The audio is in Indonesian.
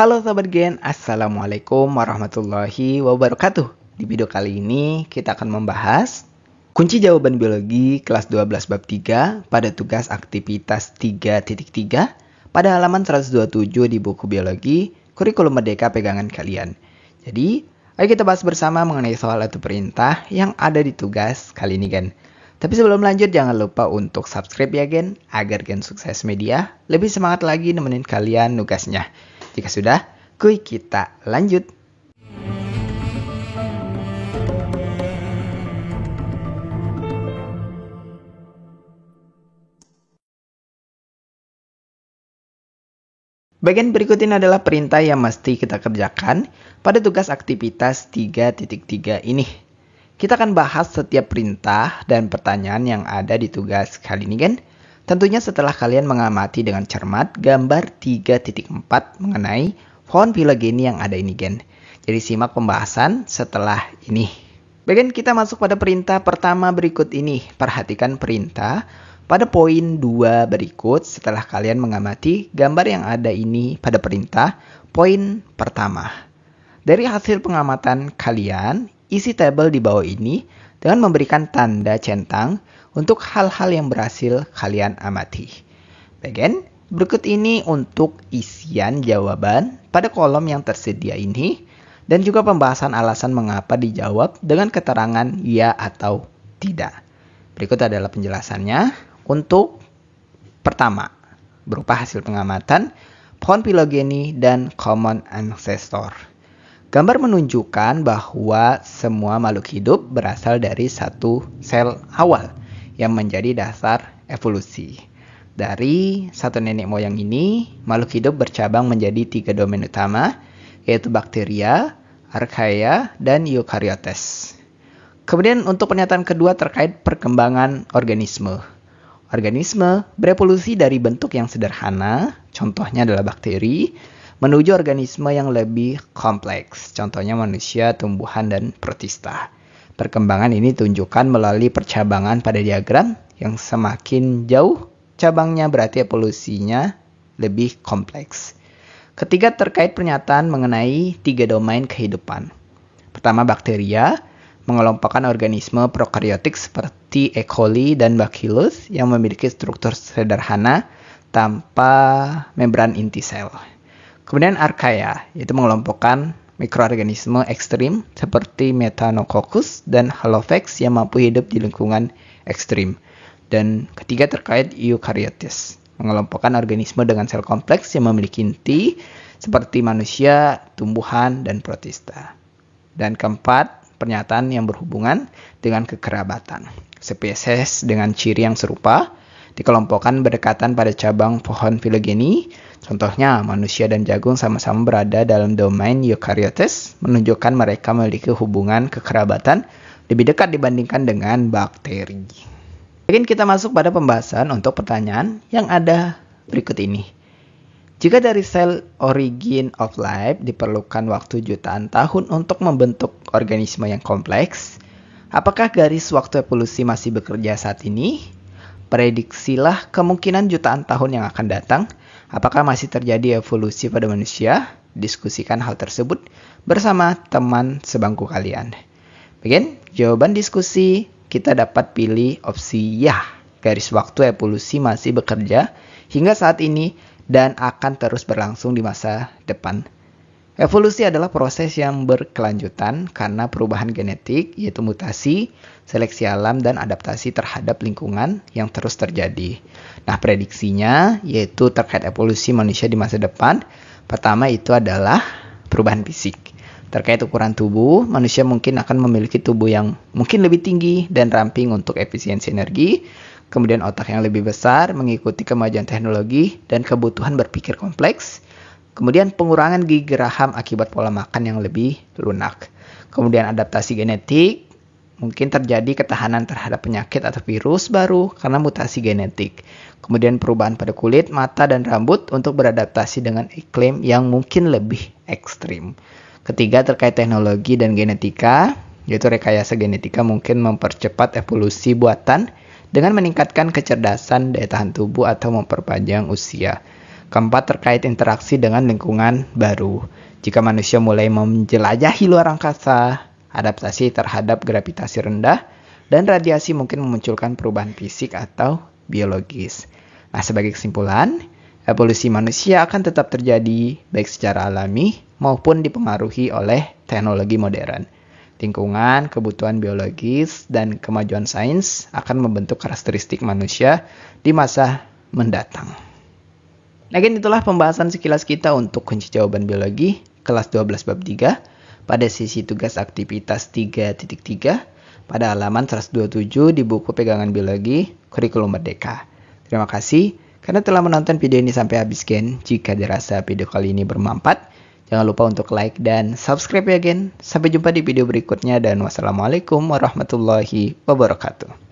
Halo Sobat Gen, Assalamualaikum warahmatullahi wabarakatuh. Di video kali ini kita akan membahas kunci jawaban biologi kelas 12 bab 3 pada tugas aktivitas 3.3 pada halaman 127 di buku biologi kurikulum merdeka pegangan kalian. Jadi, ayo kita bahas bersama mengenai soal atau perintah yang ada di tugas kali ini Gen. Tapi sebelum lanjut jangan lupa untuk subscribe ya Gen, agar Gen Sukses Media lebih semangat lagi nemenin kalian nugasnya. Jika sudah, kuy kita lanjut. Bagian berikut ini adalah perintah yang mesti kita kerjakan pada tugas aktivitas 3.3 ini. Kita akan bahas setiap perintah dan pertanyaan yang ada di tugas kali ini kan. Tentunya setelah kalian mengamati dengan cermat gambar 3.4 mengenai pohon filogeni yang ada ini Gen. Jadi simak pembahasan setelah ini. Bagian kita masuk pada perintah pertama berikut ini. Perhatikan perintah pada poin 2 berikut setelah kalian mengamati gambar yang ada ini pada perintah poin pertama. Dari hasil pengamatan kalian, isi tabel di bawah ini dengan memberikan tanda centang untuk hal-hal yang berhasil kalian amati. Bagian berikut ini untuk isian jawaban pada kolom yang tersedia ini dan juga pembahasan alasan mengapa dijawab dengan keterangan ya atau tidak. Berikut adalah penjelasannya. Untuk pertama, berupa hasil pengamatan pohon filogeni dan common ancestor. Gambar menunjukkan bahwa semua makhluk hidup berasal dari satu sel awal yang menjadi dasar evolusi. Dari satu nenek moyang ini, makhluk hidup bercabang menjadi 3 domain utama, yaitu bakteria, archaea, dan eukaryotes. Kemudian untuk pernyataan kedua terkait perkembangan organisme. Organisme berevolusi dari bentuk yang sederhana, contohnya adalah bakteri, menuju organisme yang lebih kompleks, contohnya manusia, tumbuhan, dan protista. Perkembangan ini ditunjukkan melalui percabangan pada diagram yang semakin jauh cabangnya berarti evolusinya lebih kompleks. Ketiga terkait pernyataan mengenai 3 domain kehidupan. Pertama, bakteria mengelompokkan organisme prokaryotik seperti E. coli dan Bacillus yang memiliki struktur sederhana tanpa membran inti sel. Kemudian archaea, yaitu mengelompokkan mikroorganisme ekstrim seperti Methanococcus dan Halophx yang mampu hidup di lingkungan ekstrim. Dan ketiga terkait eukaryotes, mengelompokkan organisme dengan sel kompleks yang memiliki inti seperti manusia, tumbuhan, dan protista. Dan keempat, pernyataan yang berhubungan dengan kekerabatan. Spesies dengan ciri yang serupa dikelompokkan berdekatan pada cabang pohon filogeni. Contohnya, manusia dan jagung sama-sama berada dalam domain eukaryotes, menunjukkan mereka memiliki hubungan kekerabatan lebih dekat dibandingkan dengan bakteri. Mungkin kita masuk pada pembahasan untuk pertanyaan yang ada berikut ini. Jika dari sel origin of life diperlukan waktu jutaan tahun untuk membentuk organisme yang kompleks, apakah garis waktu evolusi masih bekerja saat ini? Prediksilah kemungkinan jutaan tahun yang akan datang. Apakah masih terjadi evolusi pada manusia? Diskusikan hal tersebut bersama teman sebangku kalian. Bagian jawaban diskusi kita dapat pilih opsi ya. Garis waktu evolusi masih bekerja hingga saat ini dan akan terus berlangsung di masa depan. Evolusi adalah proses yang berkelanjutan karena perubahan genetik, yaitu mutasi, seleksi alam, dan adaptasi terhadap lingkungan yang terus terjadi. Nah, prediksinya yaitu terkait evolusi manusia di masa depan. Pertama itu adalah perubahan fisik. Terkait ukuran tubuh, manusia mungkin akan memiliki tubuh yang mungkin lebih tinggi dan ramping untuk efisiensi energi. Kemudian otak yang lebih besar mengikuti kemajuan teknologi dan kebutuhan berpikir kompleks. Kemudian pengurangan gigi geraham akibat pola makan yang lebih lunak. Kemudian adaptasi genetik, mungkin terjadi ketahanan terhadap penyakit atau virus baru karena mutasi genetik. Kemudian perubahan pada kulit, mata, dan rambut untuk beradaptasi dengan iklim yang mungkin lebih ekstrim. Ketiga terkait teknologi dan genetika, yaitu rekayasa genetika mungkin mempercepat evolusi buatan dengan meningkatkan kecerdasan daya tahan tubuh atau memperpanjang usia. Keempat, terkait interaksi dengan lingkungan baru. Jika manusia mulai menjelajahi luar angkasa, adaptasi terhadap gravitasi rendah dan radiasi mungkin memunculkan perubahan fisik atau biologis. Nah, sebagai kesimpulan, evolusi manusia akan tetap terjadi baik secara alami maupun dipengaruhi oleh teknologi modern. Lingkungan, kebutuhan biologis, dan kemajuan sains akan membentuk karakteristik manusia di masa mendatang. Nah, itulah pembahasan sekilas kita untuk kunci jawaban biologi kelas 12 bab 3 pada sesi tugas aktivitas 3.3 pada halaman 127 di buku pegangan biologi Kurikulum Merdeka. Terima kasih karena telah menonton video ini sampai habis, Gen. Jika dirasa video kali ini bermanfaat, jangan lupa untuk like dan subscribe ya, Gen. Sampai jumpa di video berikutnya dan wassalamualaikum warahmatullahi wabarakatuh.